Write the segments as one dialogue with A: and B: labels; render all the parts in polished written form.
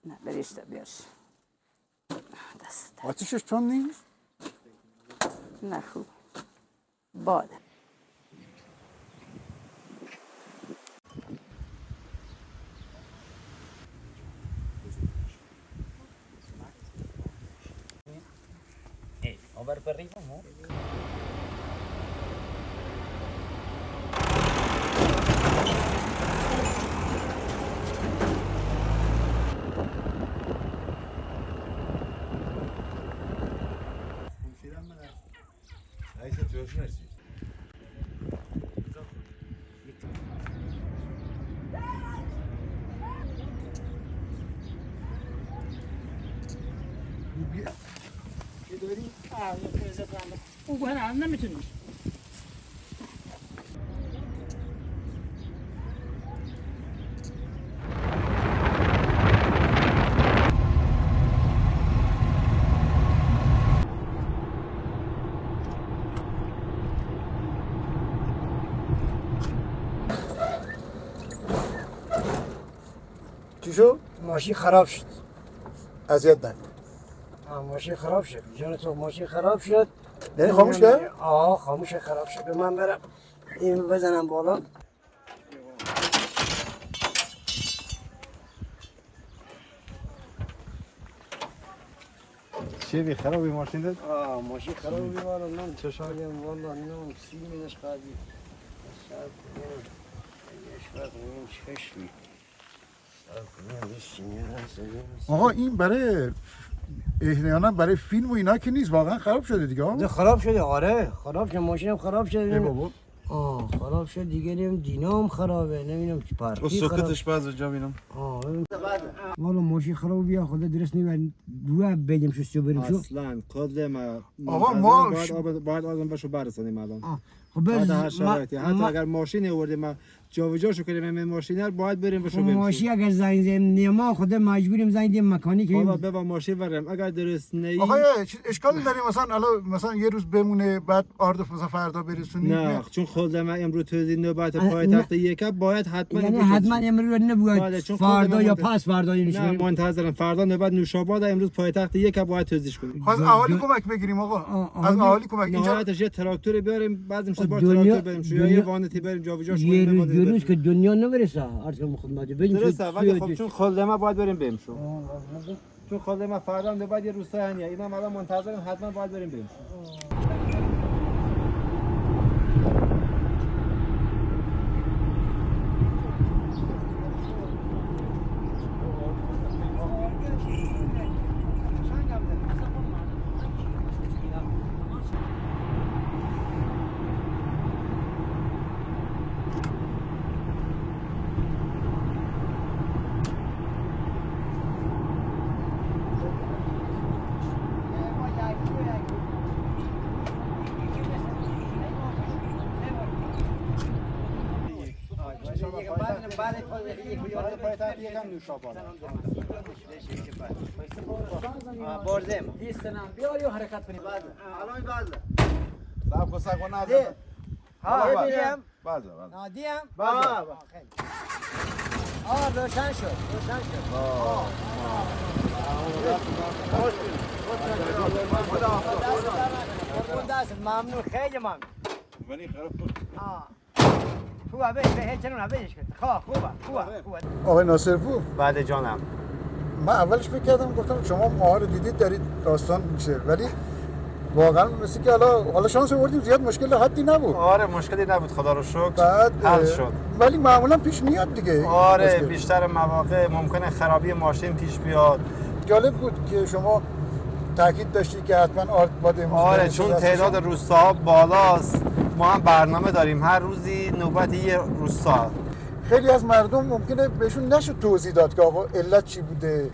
A: نه بریشته بیارش دست
B: آتیشش تون نیست؟
A: نه خوب باده
C: A ver, perrito, ¿no?
D: Ahí se te oyó así.
C: او گوهر الان نمیتونی
B: چی شد؟
E: ماشین خراب شد.
B: اذیت نکن.
E: ماشین خراب شد. جان تو ماشین خراب شد.
B: یعنی خاموش کرد؟
E: خاموش خراب شد. به من برم این بزنم بالا.
D: چی بی خرابی ماشین داد؟
E: ماشین خراب بیوارم من چشایم والله نم سیمینش قدی. شاید چشمی.
B: آقا این برای احیانا برای فیلم و اینا که نیست واقعا خراب شده دیگه.
E: خراب شده آره خراب شد ماشینم خراب شده.
B: بابا
E: خراب شد دیگه نیم دینام خرابه نمیدونم چی پارکی
D: و سوکتش باز جا بینم.
E: والا ماشین خراب بیا خدا درست نمیاد دو بدیم شو بریم شو.
D: اصلا کد ما
B: آقا ما
D: باید آدم باشو برسونیم الان.
E: خب بس
D: هر شرایطی حتی اگر ماشین آوردیم ما جابجاشو کنیم این ماشین رو باید بریم بشو بریم.
E: ماشین اگر زنگ زدیم نیما خدا مجبوریم زنگ دیم مکانیک.
D: بابا ببا ماشین برم اگر درست نی.
B: آقا اشکال داریم مثلا یه روز بمونه بعد آردف مثلا فردا برسونیم.
D: نه چون خود ما امروز توزیع نوبت پایتخت یک باید حتما
E: یعنی حتما امروز نباید فردا یا پس فردا
D: نه منتظرم فردا نوبت نوشاباد امروز پایتخت یک باید توزیع کنیم.
B: خواست اهالی کمک بگیریم آقا از اهالی کمک اینجا
D: نهایتش یه تراکتور بیاریم بعضی میشه با تراکتور بریم شو یه وانتی بریم جابجاش کنیم.
E: یه روز که دنیا نبرسه عرض خدمت بریم
D: درسته ولی خب چون خود ما باید بریم بریم شو چون خود ما فردا هم بعد یه روستا هنیه اینا الان منتظرم حتما باید بریم بریم
C: بردم دیستنم بیاری و حرکت کنیم
D: الان بعد صاحب کو سگو نذار
C: ها دیم
D: بعد
C: دیم
D: بعد
C: روشن شد ممنون خیلی ممنون
D: ولی خراب
C: خوبه به هیچ نون بهش کن خوبه
B: آقای ناصرپور
D: بعد جانم
B: من اولش فکر کردم گفتم شما ماها رو دیدید دارید داستان میشه ولی واقعا مثل که حالا شانس آوردیم زیاد مشکل حدی نبود.
D: آره مشکلی نبود خدا رو شکر
B: بعد
D: حل شد
B: ولی معمولا پیش میاد دیگه.
D: آره
B: مشکل.
D: بیشتر مواقع ممکنه خرابی ماشین پیش بیاد.
B: جالب بود که شما تاکید داشتید که حتما آرد باید امروز
D: آره چون تعداد روستاها بالاست ما هم برنامه داریم هر روزی نوبت یه روستا.
B: خیلی از مردم ممکنه بهشون نشد توضیح داد که آقا علت چی بوده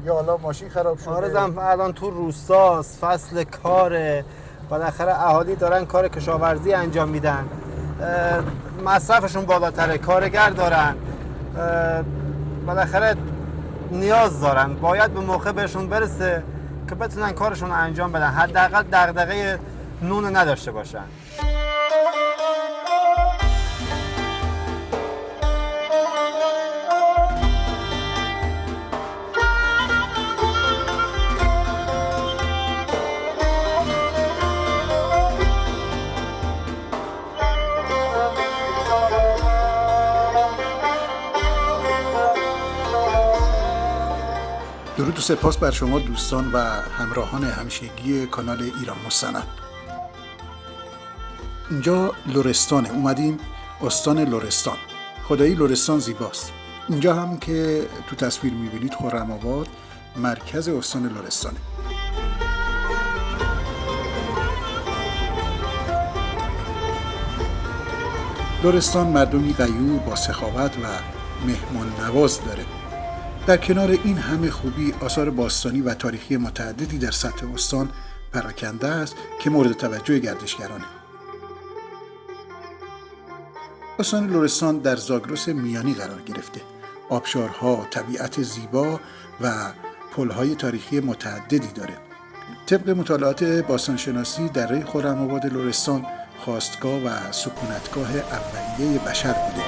B: یا حالا ماشین خراب شده.
D: آره الان تو روستاست فصل کاره بالاخره اهالی دارن کار کشاورزی انجام میدن مصرفشون بالاتره کارگر دارن بالاخره نیاز دارن باید به موقع بهشون برسه که بتونن کارشون رو انجام بدن حداقل دغدغه نون نداشته باشن.
B: درود و سپاس بر شما دوستان و همراهان همیشگی کانال ایران مستند. اینجا لرستانه، اومدیم استان لرستان. خدایی لرستان زیباست. اینجا هم که تو تصویر میبینید خرم‌آباد مرکز استان لرستانه. لرستان مردمی غیور با سخاوت و مهمان نواز داره. در کنار این همه خوبی آثار باستانی و تاریخی متعددی در سطح استان پراکنده است که مورد توجه گردشگرانه. استان لرستان در زاگرس میانی قرار گرفته. آبشارها، طبیعت زیبا و پل‌های تاریخی متعددی داره. طبق مطالعات باستانشناسی دره خرم‌آباد لرستان خاستگاه و سکونتگاه اولیه بشر بوده.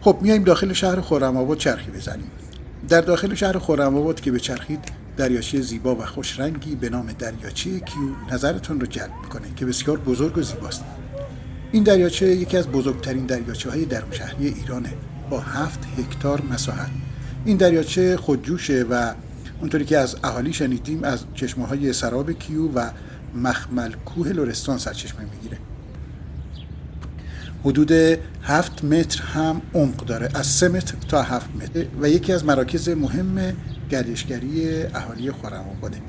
B: خب میایم داخل شهر خرم‌آباد چرخی بزنیم. در داخل شهر خرم‌آباد که بچرخید دریاچه زیبا و خوشرنگی به نام دریاچه کیو نظرتون رو جلب میکنه که بسیار بزرگ و زیباست. این دریاچه یکی از بزرگترین دریاچه‌های درون شهری ایرانه با 7 هکتار مساحت. این دریاچه خودجوشه و اونطوری که از اهالی شنیدیم از چشمه‌های سراب کیو و مخمل کوه لرستان سرچشمه میگیره. حدود 7 متر هم عمق داره، از 3 متر تا 7 متر و یکی از مراکز مهم گردشگری اهالی خرم‌آباده.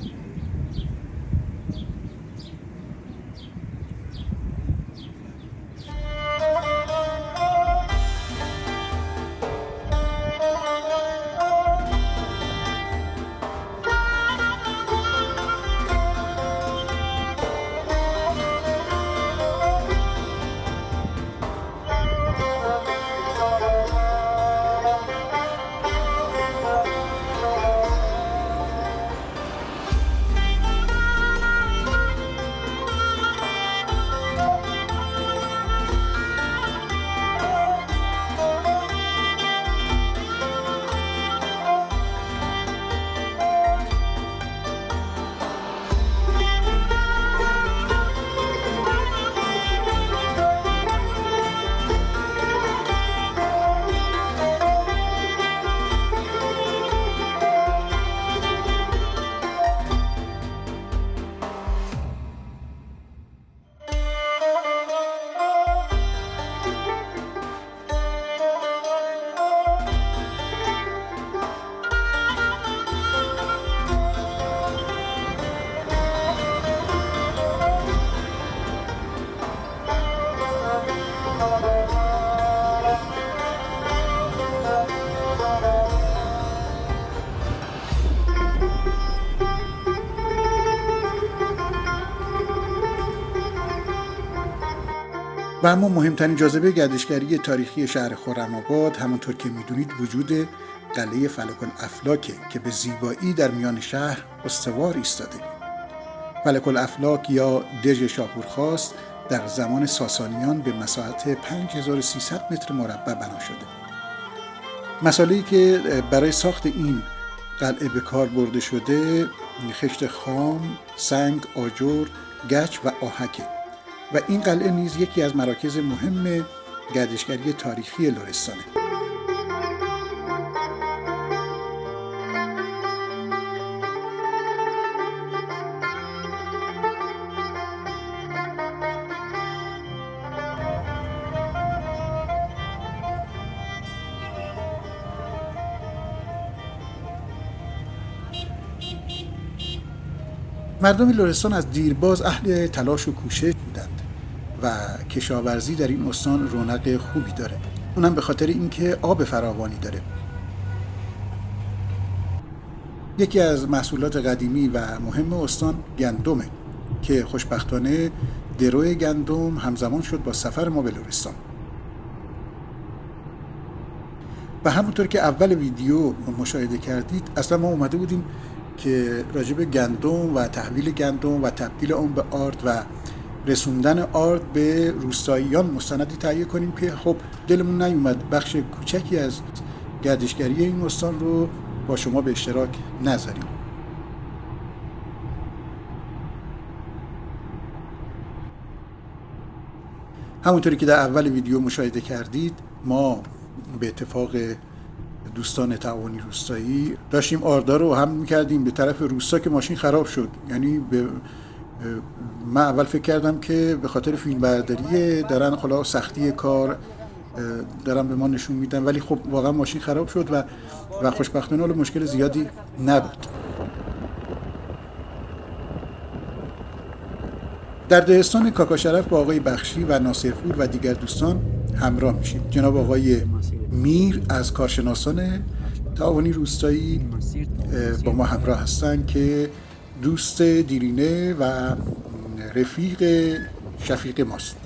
B: و اما مهمترین جاذبه گردشگری تاریخی شهر خرم‌آباد همونطور که میدونید وجود قلعه فلک الافلاکه که به زیبایی در میان شهر استوار ایستاده. فلک الافلاک یا دژ شاپورخواست در زمان ساسانیان به مساحت 5300 متر مربع بنا شده. مساله‌ای که برای ساخت این قلعه به کار برده شده خشت خام، سنگ، آجر، گچ و آهکه و این قلعه نیز یکی از مراکز مهم گردشگری تاریخی لرستانه. مردم لرستان از دیرباز اهل تلاش و کوشش بودند و کشاورزی در این استان رونق خوبی داره. اونم به خاطر اینکه آب فراوانی داره. یکی از محصولات قدیمی و مهم استان گندمه که خوشبختانه درو گندم همزمان شد با سفر ما به لرستان. و همونطور که اول ویدیو مشاهده کردید اصلا ما اومده بودیم که راجع به گندم و تحویل گندم و تبدیل اون به آرد و رسوندن آرد به روستاییان مستندی تهیه کنیم که خب دلمون نیومد بخش کوچکی از گردشگری این استان رو با شما به اشتراک نذاریم. همونطوری که در اول ویدیو مشاهده کردید ما به اتفاق دوستان تعاونی روستایی داشتیم آردا رو هم میکردیم به طرف روستا که ماشین خراب شد. یعنی من اول فکر کردم که به خاطر فیلم برداری دارن خلا سختی کار دارن به ما نشون میدن، ولی خب واقعا ماشین خراب شد و خوشبختانه حالا مشکل زیادی نبود. در دهستان کاکا شرف با آقای بخشی و ناصرپور و دیگر دوستان همراه میشیم. جناب آقای میر از کارشناسان تعاونی روستایی با ما همراه هستن که دوست دیرینه و رفیق شفیق ماست.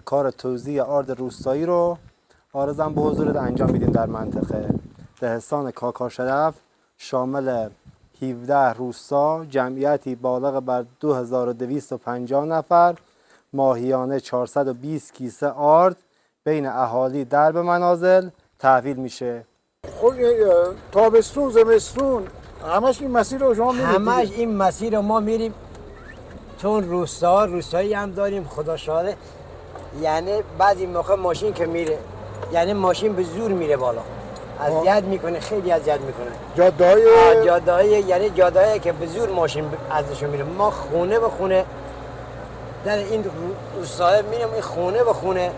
D: کار توزیع آرد روستایی رو عارضاً به حضورت انجام میدیم در منطقه دهستان کاکا شرف، شامل 17 روستا، جمعیتی بالغ بر 2250 نفر، ماهیانه 420 کیسه آرد بین اهالی درب منازل تحویل میشه.
B: خب تابستون زمستون همش این مسیر رو شما میرید؟
C: همش این مسیر رو ما میریم، چون روستایی هم داریم خدا شاده. یعنی بعضی موقع ماشین که میره، یعنی ماشین به زور میره بالا، اذیت میکنه، خیلی اذیت میکنه. جاده‌های یعنی جاده‌ای که به زور ماشین ازشون میره. ما خونه به خونه در این روستای میریم، این خونه به خونه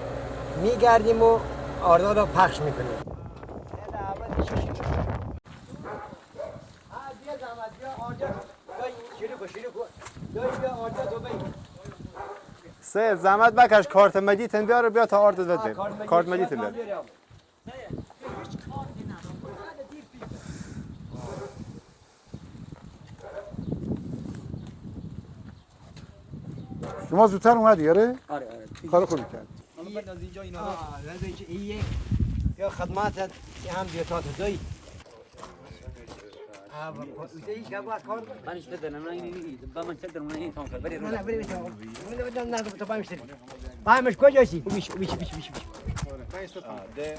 C: میگردیم و آردا رو پخش میکنیم.
D: سه زحمت بکش کارت مدیتن بیار بیا تا آردت بده. کارت مدیتن بیار.
B: شما زودتر اومدی آره؟
C: آره.
B: کار خوبی کرد.
C: این یا خدمات هم دیتات دایی.
F: مانیش بدن من این با من صدر من این تونکر بری
C: نه بری نه تو بایم سری بایمش کجاسی بیش
B: به به.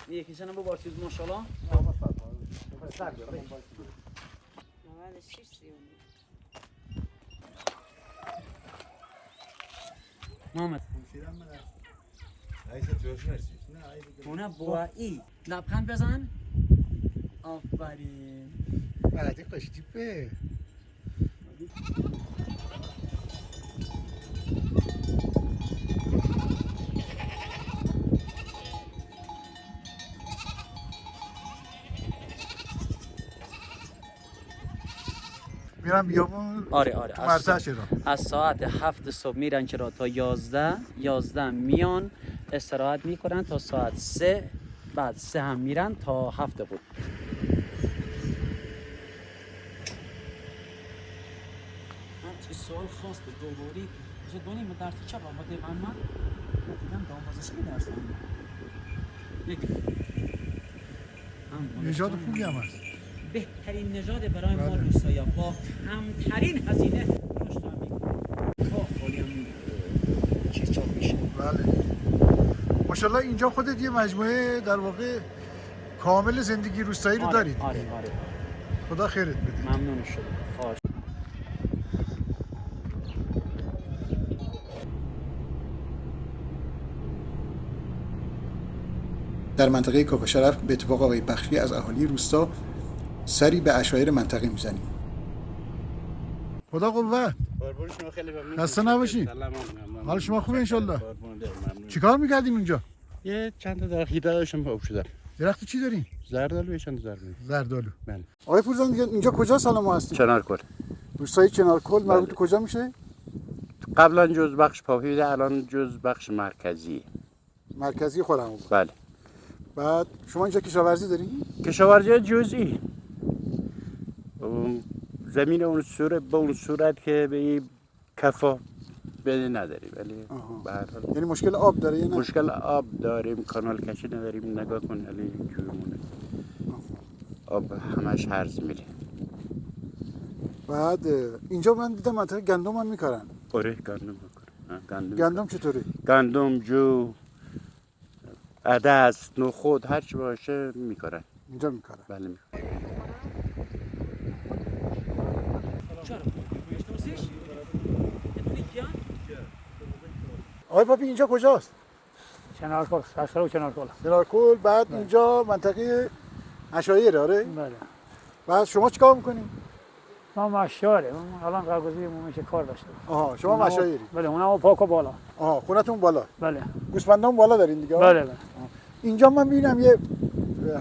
F: یکی سنه بو بارسیز ماشاءالله محمد هونه بوایی لبخند بزن. آفرین
B: بلدی قشتی به میرم بیابون.
F: آره
B: مرزه چرا؟
F: از ساعت 7 صبح میرن چرا تا 11 میان استراحت میکنن تا ساعت 3، بعد 3 هم میرن تا 7 بود. چه سوال خاص دوباری چه دونی من درس چه با دیوان من دیدم دامازش می درس
B: نژاد خوبی هم هست.
F: بهترین نژاد برای ما روستایی با کمترین هزینه رشد میکنه. تا خالی هم چیز چاپ میشه.
B: بله ماشاءالله اینجا خودت یه مجموعه در واقع کامل زندگی روستایی رو دارید.
F: آره
B: خدا خیرت بده.
F: ممنون شدم. خواهش.
B: در منطقه کاکا شرف به اتفاق آقای بخشی از اهالی روستا سری به عشایر منطقه میزنیم. خدا قوت. خسته نباشید. حال شما خوبه انشالله. چیکار میکردیم اینجا؟
G: یه چند تا درختی داشتم خوب شدم.
B: درخت چی داریم؟
G: زردالو چند تا زردالو.
B: زردالو.
G: بله.
B: آقای پورزان اینجا کجا سال ما هستیم؟
G: چنارکور.
B: روستای چنارکل مربوط کجا میشه؟
G: قبلا جز بخش پاهیده، الان جز بخش مرکزی.
B: مرکزی خرم‌آباد.
G: بله.
B: بعد شما اینجا کشاورزی داری؟
G: کشاورزی جزئی. زمین اون صورت به اون صورت که به این کفا بده نداری، ولی به هر حال
B: یعنی مشکل آب داره یا نه؟
G: مشکل آب داریم، کانال کشی نداریم. نگاه کن علی جویمونه آب همش هرز میره.
B: بعد اینجا من دیدم منطقه گندم هم میکارن.
G: آره گندم میکنه.
B: گندم چطوری؟
G: گندم، جو، عدس، نخود، هر چی باشه میکارن.
B: اینجا میکارن.
G: بله میکارن.
B: آقای پاپی اینجا کجاست؟
H: چنارکل، سرسرو چنارکل.
B: چنارکل. بعد اینجا منطقه عشایر. آره.
H: بله.
B: بعد شما چیکار میکنین؟
H: ما مشاره، الان کارگزاری میشه کار داشته.
B: آها شما مشایری.
H: بله، اونم پاک بالا.
B: آها خونتون بالا.
H: بله.
B: گوسفندان بالا دارین دیگه؟
H: بله بله.
B: اینجا من میبینم یه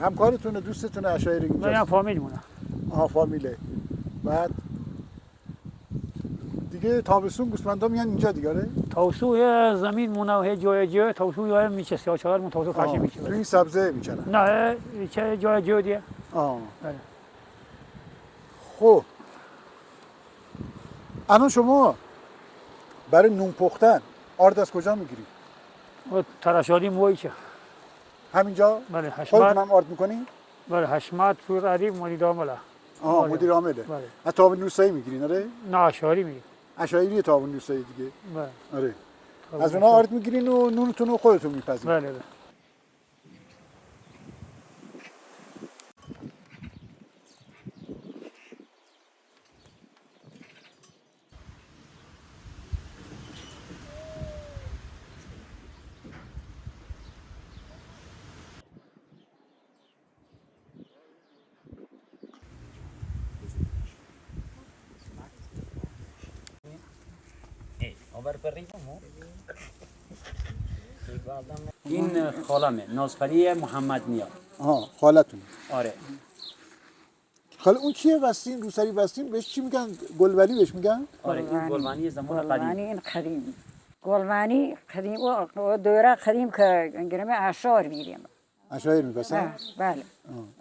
B: همکارتونه، دوستتونه عشایری اینجا.
H: من فامیل مونه.
B: آها فامیله. بعد دیگه تابستون گوسفندا میان اینجا دیگه. آره.
H: توسو یه زمین مونه و جای توسو یا میشه 34 مون توسو کاشی میشه.
B: تو این سبزه میچنن.
H: نه چه جای دیگه.
B: آه.
H: بله.
B: خب الان شما برای نون پختن آرد از کجا میگیری؟
H: و تراشالی موی چه؟
B: همینجا؟
H: بله
B: خودتون
H: حشمت.
B: هم آرد میکنین؟
H: بله حشمت پور علی مدیر عامله.
B: آها مدیر عامله.
H: بله.
B: از تابون روستایی میگیرین. آره؟
H: نه اشاری میگه.
B: عشایری تابون روستایی دیگه.
H: بله.
B: آره. از اونها آرد میگیرین و نونتون رو خودتون میپزین.
H: بله بله.
F: این خالمه نازفری محمد نیا.
B: آها خالتون.
F: آره.
B: خاله اون چیه وستین روسری وستین بهش چی میگن؟ گلولی بهش میگن؟
F: آره این گلوانی زمان
A: گلوانی
F: قدیم.
A: این قدیم. گلوانی قدیم و دوره قدیم که گرمه اشار میریم.
B: عشایر میبستن؟
A: بله.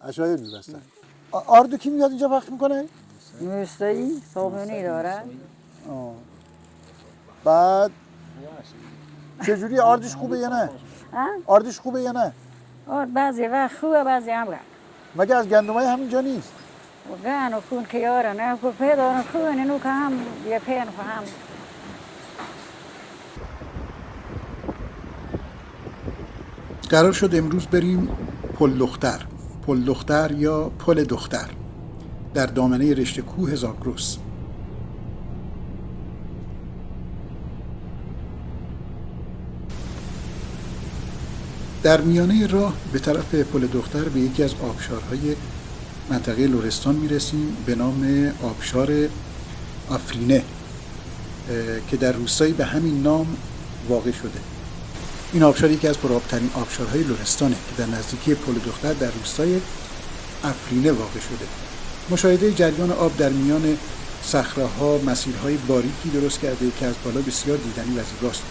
B: عشایر میبستن. آردو کی میاد اینجا وقت میکنه؟
A: موسیقی صابونی داره.
B: بعد چجوری آردش خوبه یا نه؟ آردش خوبه یا نه؟
A: بعضی وقت خوبه بعضی هم بد.
B: مگه از گندمای همینجا نیست؟
A: و گن و خون که یاره نه که پیدا خون اینو که هم یه پین هم.
B: قرار شد امروز بریم پل دختر یا پل دختر در دامنه رشته کوه زاگرس. در میانه راه به طرف پل دختر به یکی از آبشارهای منطقه لرستان میرسیم به نام آبشار آفرینه که در روستایی به همین نام واقع شده. این آبشار یکی از پرآبترین آبشارهای لرستانه که در نزدیکی پل دختر در روستای آفرینه واقع شده. مشاهده جریان آب در میان صخره‌ها مسیرهای باریکی درست کرده که از بالا بسیار دیدنی و زیباست.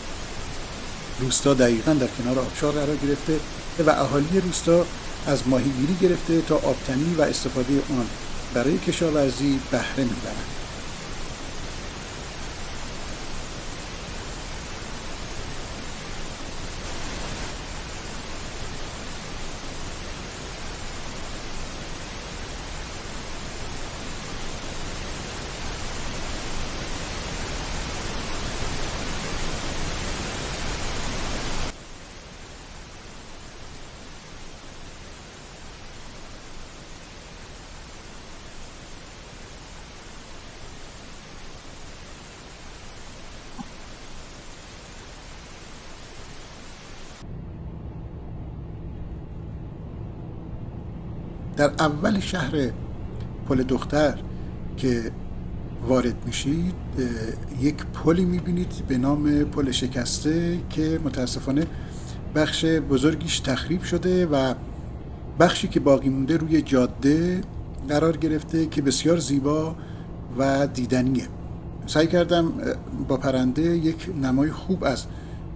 B: روستا دقیقاً در کنار آبشار قرار گرفته و اهالی روستا از ماهیگیری گرفته تا آبتنی و استفاده آن برای کشاورزی بهره می‌برند. در اول شهر پل دختر که وارد میشید یک پلی میبینید به نام پل شکسته که متاسفانه بخش بزرگیش تخریب شده و بخشی که باقی مونده روی جاده قرار گرفته که بسیار زیبا و دیدنیه. سعی کردم با پرنده یک نمای خوب از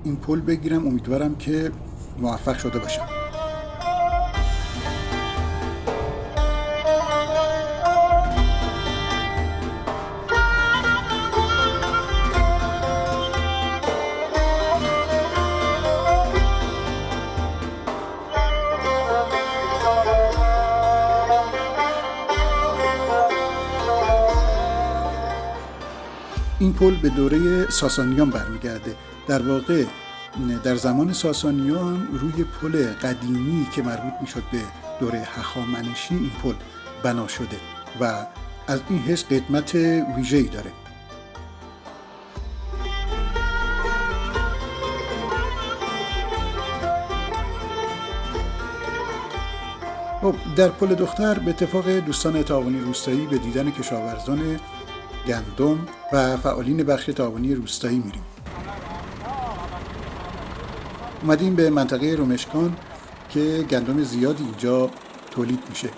B: این پل بگیرم، امیدوارم که موفق شده باشم. این پل به دوره ساسانیان برمیگرده. در واقع در زمان ساسانیان روی پل قدیمی که مربوط میشد به دوره هخامنشی این پل بنا شده و از این حیث قدمت ویژه‌ای داره. خب در پل دختر به اتفاق دوستان تعاونی روستایی به دیدن کشاورزان گندم و فعالین بخش تعاونی روستایی میریم. اومدیم به منطقه رمشکان که گندم زیادی اینجا تولید میشه.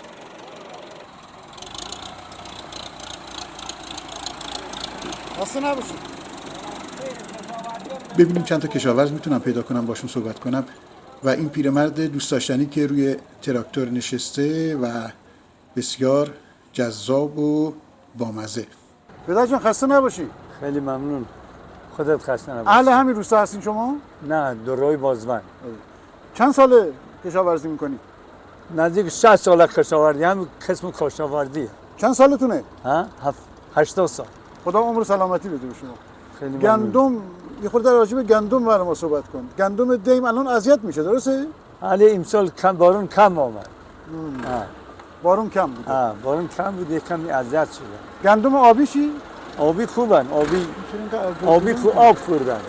B: خسته نباشید. ببینیم چند تا کشاورز میتونم پیدا کنم باشون صحبت کنم و این پیرمرد دوست داشتنی که روی تراکتور نشسته و بسیار جذاب و بامزه. پدر جان خسته نباشی.
I: خیلی ممنون. خودت خسته نباشی.
B: اهل همین روستا هستین شما؟
I: نه، دروی بازوان.
B: چند ساله کشاورزی میکنی؟
I: نزدیک 60 سال کشاورزی، هم قسم کشاورزی.
B: چند سالتونه؟
I: ها؟ 80 سال.
B: خدا عمر و سلامتی بده به شما.
I: خیلی ممنون.
B: گندم یه خورده راجع به گندم برای ما صحبت کن. گندم دیم الان اذیت میشه، درسته؟
I: ولی امسال کم بارون کم آمد.
B: بارون کم بود.
I: بارون کم بود، یکم اذیت شده.
B: گندم آبی چی؟
I: آبی خوبن، آبی خوب، آب خوردن.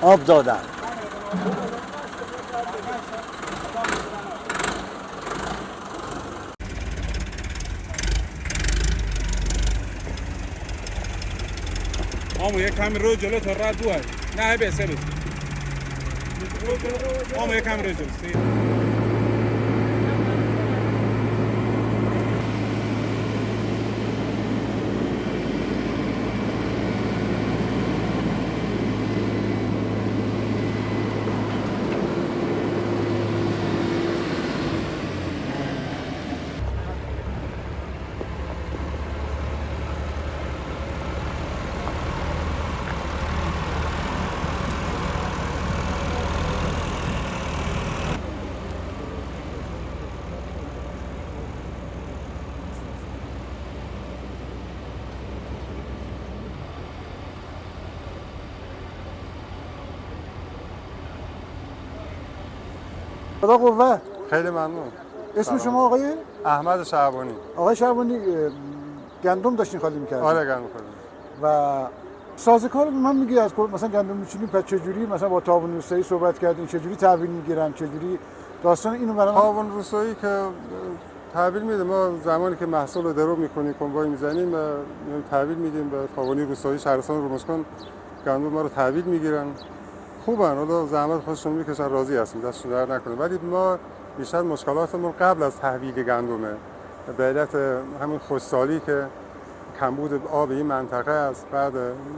I: آب دادن.
J: آمو یک کمی رو جلو تا راه دو هست. نه به سه بس. آمو یک کمی رو جلو.
B: خدا قوت.
K: خیلی ممنون.
B: اسم شما آقای؟
K: احمد شعبانی.
B: آقای شعبانی گندم داشتین خالی می‌کردین؟
K: آره گندم خالی.
B: و سازوکار به من میگی از مثلا گندم میچینیم پس چجوری مثلا با تعاون روستایی صحبت کردین، چجوری تحویل میگیرن، چجوری داستان اینو برام.
K: تعاون روستایی که تحویل میده، ما زمانی که محصول رو درو میکنیم کمباین میزنیم تحویل میدیم به تعاونی روستایی شهرستان رمشکان، گندم ما رو تحویل میگیرن. خوبن، حالا زحمت خودشون میکشن، راضی هستیم، دستشون در نکنه. ولی ما بیشتر مشکلاتمون قبل از تحویل گندمه، به علت همین خشکسالی که کمبود آب این منطقه است، بعد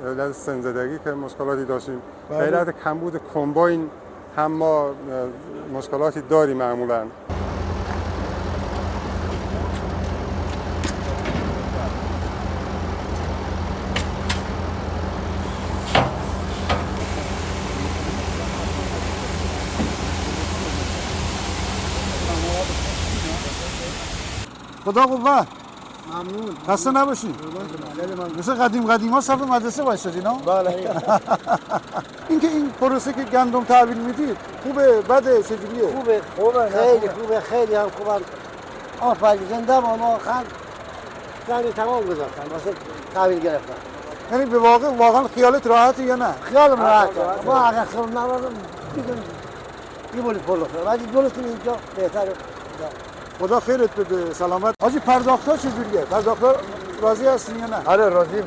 K: علت سنزدگی که مشکلاتی داشتیم، به علت کمبود کمباین هم ما مشکلاتی داریم معمولاً.
B: خدا قوت. ممنون. خسته نباشی. مثل قدیم ها صف مدرسه وایسادین ها؟
C: بله.
B: اینکه این پروسه که گندم تحویل میدید خوبه بده چجوریه؟
C: خوبه خیلی خوبه، خیلی هم خوبه. آفرین، زنده با ما خند زنی تمام گذاشتن واسه تحویل گرفتن.
B: یعنی به واقعا خیالت راحته یا نه؟
C: خیالم راحته. ما اگر خیال نبودم دیگه میبولید پلو خیال، ولی درست اینجا بهتره.
B: خدا خیرت بده، سلامت. حاجی پرداخت‌ها چجوریه؟ پرداخت‌ها راضی هستین یا نه؟
I: آره راضیم.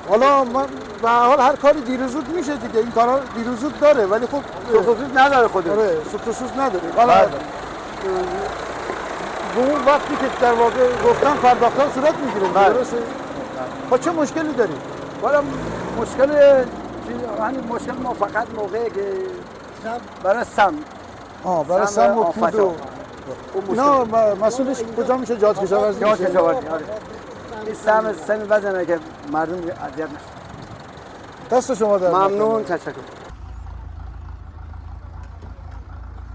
B: حالا من به هر حال هر کاری دیر و زود میشه دیگه، این کارا دیر و زود داره ولی خب
I: سوسوس نداره خودش.
B: آره سوسوس نداره.
I: بله.
B: به اون وقتی که در واقع گفتن پرداختن صورت میگیره. درسته؟ خب چه مشکلی دارید؟
E: حالا مشکل همین مشکل ما فقط موقعی که برای سم
B: برای سم و کود و اینا مسئولش کجا میشه؟ جهاد کشاورزی
E: جهاد کشاورزی. آره این سم بزنه که مردم اذیت نشه.
B: دست شما در
E: ممنون، تشکر.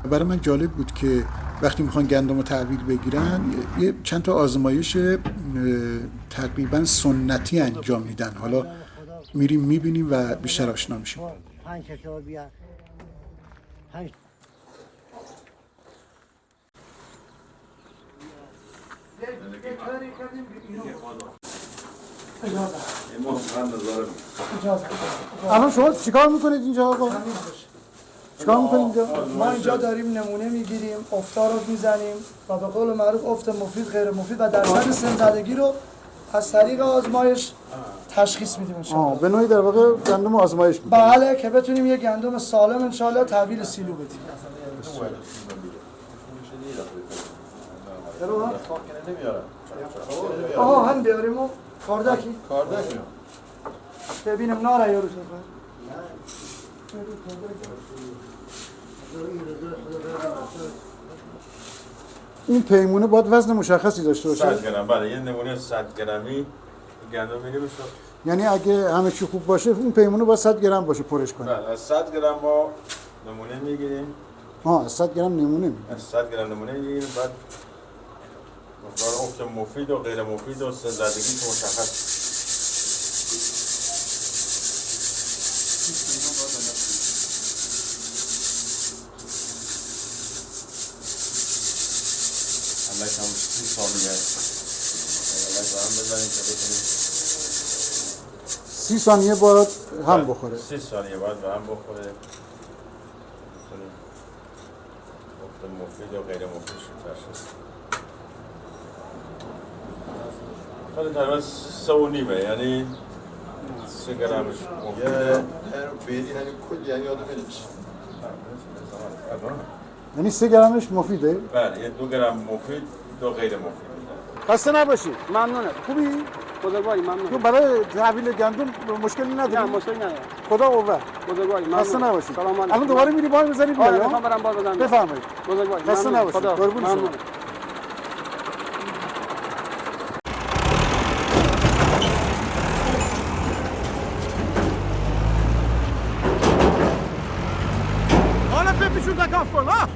B: برای من جالب بود که وقتی میخوان گندم رو تحویل بگیرن یه چند تا آزمایش تقریبا سنتی انجام میدن. حالا میریم میبینیم و بیشتر آشنا میشیم. الان شما چیکار میکنید اینجا آقا؟ چیکار میکنید اینجا؟
L: ما اینجا داریم نمونه میگیریم، افتا رو میزنیم و به قول معروف افت مفید غیر مفید و درصد سمزدگی رو از طریق آزمایش تشخیص میدیم ان شاء الله.
B: به نوعی در واقع گندم آزمایش میدیم.
L: بله که بتونیم یه گندم سالم ان شاء الله تحویل سیلو بدیم. آها هم بیاریم و کاردکی ببینم ناره یارو
B: این پیمونه باید وزن مشخصی داشته باشه.
M: 100 گرم. بله یه نمونه 100 گرمی گندم میره بشه.
B: یعنی اگه همه چی خوب باشه این پیمونه باید 100 گرم باشه پرش کنه.
M: بله از 100 گرم ما نمونه میگیریم.
B: از 100 گرم نمونه میگیریم.
M: از 100 گرم نمونه میگیریم بعد مقدار افت مفید و غیر مفید و سنزدگی که مشخص. کم 30 ثانیه. بزنیم که بتونیم
B: 30 ثانیه باید هم بخوره.
M: 30 ثانیه باید به هم بخوره. بتونیم افت مفید و غیر مفید شو تشخیص. خیلی تقریبا 3.5 یعنی 3 گرمش مفیده.
B: یعنی 3 گرمش مفیده؟
M: بله یه 2 گرم مفید 2 غیر مفید.
B: خسته نباشید.
E: ممنونم.
B: خوبی؟
E: بزرگواری ممنون.
B: تو برای تحویل گندم مشکلی نداری؟
E: نه مشکلی نداره.
B: خدا قوت.
E: بزرگواری ممنون.
B: خسته نباشید.
E: سلام علیکم.
B: الان دوباره میری بار بزنی بیا.
E: آره میخوام برم بار بزنم.
B: بفرمایید.
E: بزرگواری
B: خسته نباشید. قربون شما.
J: حالا بپیچون دکاف کن ها.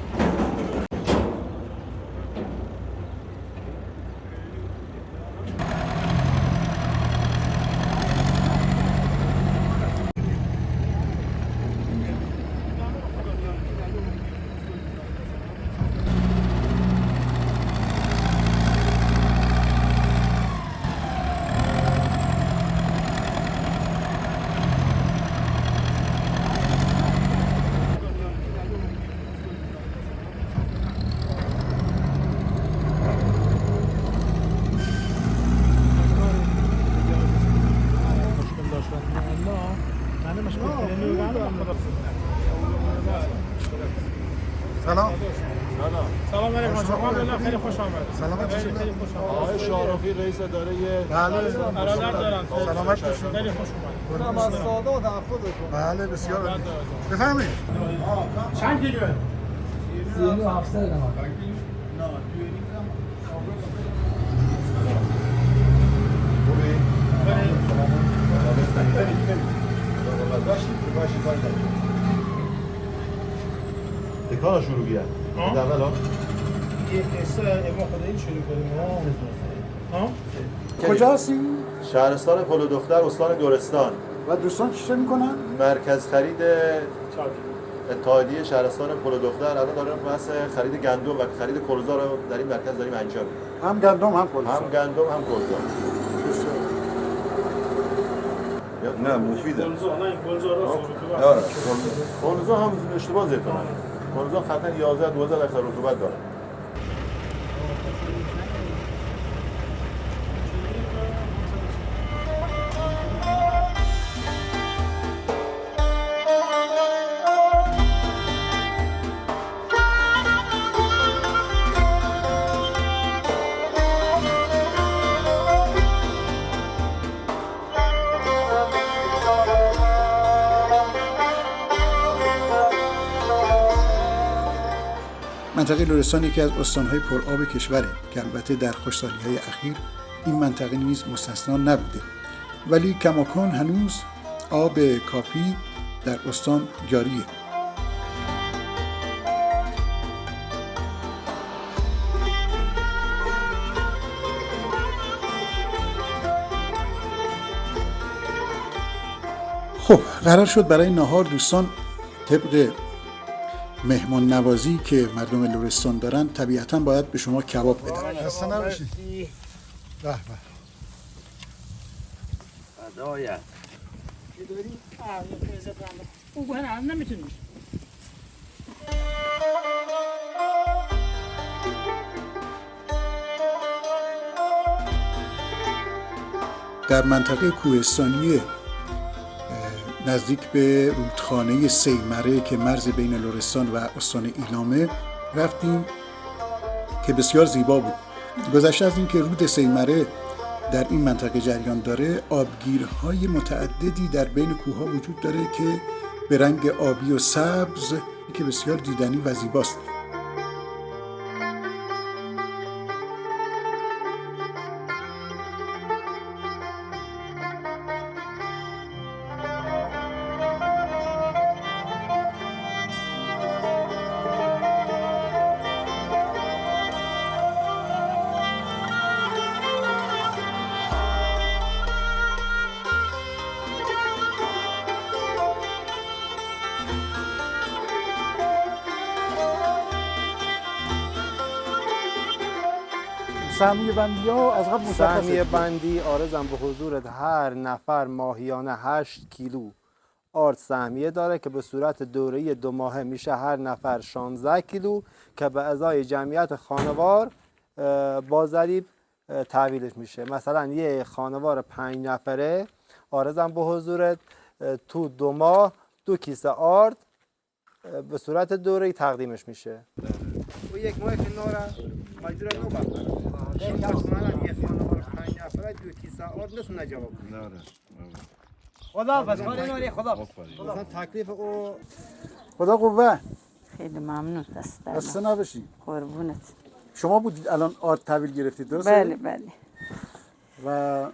B: سلام.
J: سلام علیکم. شما خیلی خوش آمد.
B: سلامت باشید.
J: خیلی خوش آمد.
M: آقای شارافی رئیس اداره
J: برادر دارن.
B: سلامت باشید.
J: خیلی خوش اومد.
L: ساده در خودتون.
B: بله بسیار عالی. بفرمایید.
J: چند کیلوه؟
L: 37 گرم.
M: تکان شروع کرد. اول ها.
J: یه قصه ما خدایی شروع کنیم ها.
B: کجا هستی؟
M: شهرستان پل دختر استان گورستان.
B: و دوستان چی میکنن؟
M: مرکز خرید اتحادیه شهرستان پل دختر الان داریم بحث خرید گندم و خرید کلوزا رو در این مرکز داریم انجام میدیم.
B: هم گندم هم کلوزا.
M: هم گندم هم کلوزا. نه مفیده.
J: کلوزا نه این کلوزا راست
M: آره. کلوزا هم اشتباه زیتونه. کلوزا خطا 11-12 درصد رطوبت داره.
B: منطقه لرستان یکی از استانهای پرآب کشوره که البته در خشکسالی‌های اخیر این منطقه نیز مستثنا نبوده، ولی کماکان هنوز آب کافی در استان جاریه. خب قرار شد برای نهار دوستان طبق مهمان نوازی که مردم لرستان دارن طبیعتا باید به شما کباب بدن.
L: خسته نباشید. به به.
C: فدایت.
H: او هم نمیتونی.
B: در منطقه کوهستانی نزدیک به رودخانه سیمره که مرز بین لرستان و استان ایلامه رفتیم که بسیار زیبا بود. گذشته از این که رود سیمره در این منطقه جریان داره، آبگیرهای متعددی در بین کوهها وجود داره که به رنگ آبی و سبز که بسیار دیدنی و زیباست. سهمیه بندی ها از قبل مشخصه؟
D: سهمیه بندی آرزم به حضورت هر نفر ماهیانه 8 کیلو آرد سهمیه داره که به صورت دوره‌ای 2 ماهه میشه هر نفر 16 کیلو که به ازای جمعیت خانوار با ضریب تحویلش میشه. مثلا یه خانوار 5 نفره آرزم به حضورت تو 2 ماه 2 کیسه آرد به صورت دوره‌ای تقدیمش میشه.
C: و یک ماه که نوره مجبور نو بخوره. یک خانوار 5 نفره 2 کیسه آرد نتونه جواب بده. خداحافظ. خدا تکلیف او
B: خدا قوه.
A: خیلی ممنون.
B: خسته نباشی.
A: قربونت.
B: شما بودید الان آرد تحویل گرفتید درسته؟
A: بله بله.
B: و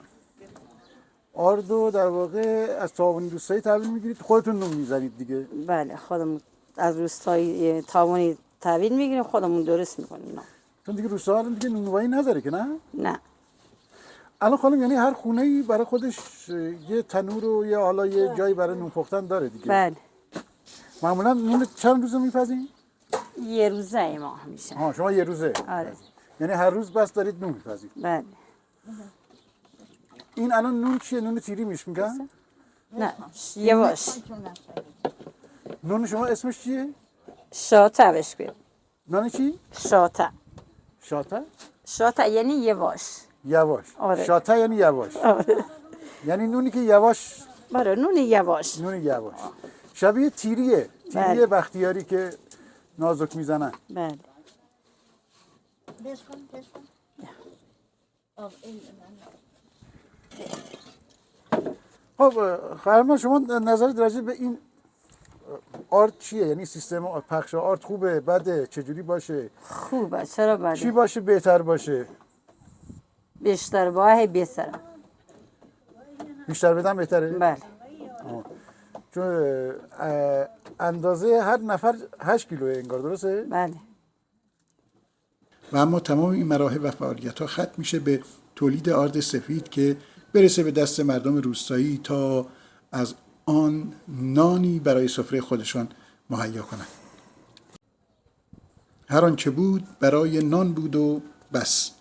B: آردو در واقع از تعاونی روستایی تحویل میگیرید، خودتون نون میزنید دیگه؟
A: بله خودمون از روستایی تعاونی تحویل میگیریم، خودمون درست میکنیم.
B: چون دیگه روستا الان دیگه نونوایی نداره که نه؟
A: نه.
B: الان خانم یعنی هر خونه‌ای برای خودش یه تنور و یه حالا یه جایی برای نون پختن داره دیگه؟
A: بله.
B: معمولا نون چند روزه میپزین؟
A: یه روزه ما همیشه.
B: ها شما یه روزه؟
A: آره.
B: یعنی هر روز بس دارید نون میپزید؟
A: بله.
B: این الان نون چیه؟ نون تیری میش میگن؟
A: نه یواش.
B: نون شما اسمش چیه؟
A: شاته بهش بگیم.
B: نان چی؟
A: شاته.
B: شاته؟
A: شاته یعنی یواش.
B: یواش.
A: آره.
B: شاته یعنی یواش.
A: آره.
B: یعنی نونی که یواش.
A: بله نون یواش.
B: نون یواش. شبیه تیریه. تیریه
A: بله.
B: بختیاری که نازک میزنن.
A: بله.
B: خب خانم شما نظرت راجع به این آرد چیه؟ یعنی سیستم پخش آرد خوبه، بده، چجوری باشه؟
A: خوبه. چرا بده؟
B: چی باشه بهتر باشه؟
A: بیشتر باشه بهتره.
B: بیشتر بدن بهتره؟
A: بله.
B: چون اندازه هر نفر 8 کیلوه انگار درسته؟
A: بله.
B: و اما تمام این مراحل و فعالیت‌ها ختم میشه به تولید آرد سفید که برسه به دست مردم روستایی تا از آن نانی برای سفره خودشان مهیا کنند. هر آنچه بود برای نان بود و بس.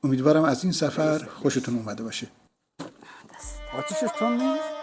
B: امیدوارم از این سفر خوشتون اومده باشه. آتیشش تون نیست؟